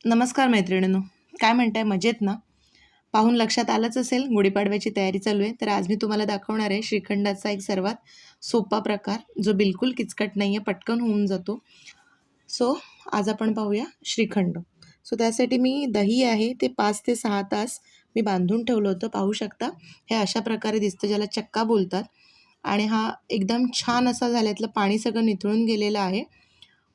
नमस्कार मैत्रिणींनो, काय म्हणताय? मजेत ना? पाहून लक्षात आलंच असेल गुढीपाडव्याची तयारी चालू आहे. तर आज मी तुम्हाला दाखवणार आहे श्रीखंडाचा एक सर्वात सोपा प्रकार, जो बिलकुल किचकट नाही आहे, पटकन होऊन जातो. सो आज आपण पाहूया श्रीखंड. त्यासाठी मी दही आहे ते 5 ते 6 तास मी बांधून ठेवलं होतं. पाहू शकता, हे अशा प्रकारे दिसतं, ज्याला चक्का बोलतात. आणि हा एकदम छान असा झाल्यातलं पाणी सगळं निथळून गेलेलं आहे.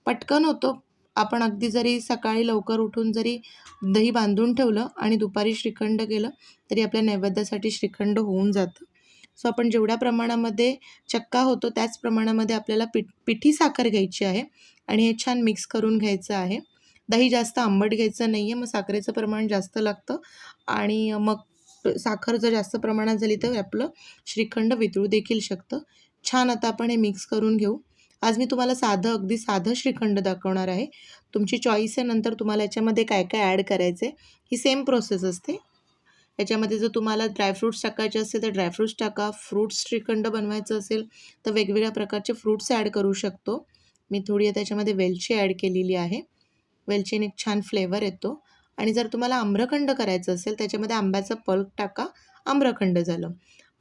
पटकन होतो. आपण अगदी जरी सकाळी लवकर उठून जरी दही बांधून ठेवलं आणि दुपारी श्रीखंड केलं, तरी आपल्या नैवेद्यासाठी श्रीखंड होऊन जातं. आपण जेवढ्या प्रमाणामध्ये चक्का होतो त्याच प्रमाणामध्ये आपल्याला पिठी साखर घ्यायची आहे आणि हे छान मिक्स करून घ्यायचं आहे. दही जास्त आंबट घ्यायचं नाही आहे, मग साखरेचं प्रमाण जास्त लागतं आणि मग साखर जर जास्त प्रमाणात झाली तर आपलं श्रीखंड वितळू देखील शकतं. छान आता आपण हे मिक्स करून घेऊ. आज मी तुम्हाला अगदी साधं श्रीखंड दाखवणार आहे. तुमची चॉईस आहे, नंतर तुम्हाला याच्यामध्ये काय काय ॲड करायचं आहे, ही सेम प्रोसेस असते. याच्यामध्ये जर तुम्हाला ड्रायफ्रूट्स टाकायचे असेल तर ड्रायफ्रूट्स टाका. फ्रूट्स श्रीखंड बनवायचं असेल तर वेगवेगळ्या प्रकारचे फ्रूट्स ॲड करू शकतो. मी थोडी त्याच्यामध्ये वेलची ॲड केलेली आहे. वेलचीने एक छान फ्लेवर येतो. आणि जर तुम्हाला आम्रखंड करायचं असेल त्याच्यामध्ये आंब्याचा पल्प टाका, आम्रखंड झालं.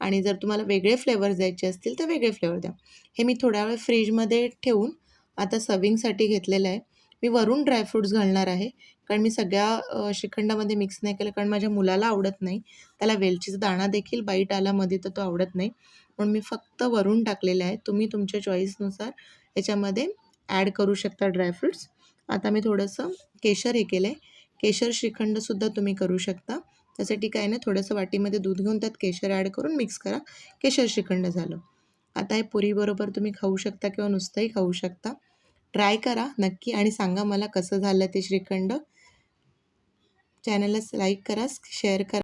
आणि जर तुम्हाला वेगळे फ्लेवर्स द्यायचे असतील तर वेगळे फ्लेवर द्या. हे मी थोड्या वेळ फ्रीजमध्ये ठेवून आता सर्विंगसाठी घेतलेलं आहे. मी वरून ड्रायफ्रूट्स घालणार आहे, कारण मी सगळ्या श्रीखंडामध्ये मिक्स नाही केलं, कारण माझ्या मुलाला आवडत नाही. त्याला वेलचीचा दाणा देखील बाईट आला मध्ये तर तो आवडत नाही, म्हणून मी फक्त वरून टाकलेलं आहे. तुम्ही तुमच्या चॉईसनुसार याच्यामध्ये ॲड करू शकता ड्रायफ्रूट्स. आता मी थोडंसं केशर हे केलं आहे. केशर श्रीखंडसुद्धा तुम्ही करू शकता. त्यासाठी काय नाही, थोडंसं वाटीमध्ये दूध घेऊन त्यात केशर ॲड करून मिक्स करा. केशर श्रीखंड झालं. आता हे पुरीबरोबर तुम्ही खाऊ शकता किंवा नुसतंही खाऊ शकता. ट्राय करा नक्की आणि सांगा मला कसं झालं ते श्रीखंड. चॅनलला लाईक करा, शेअर करा.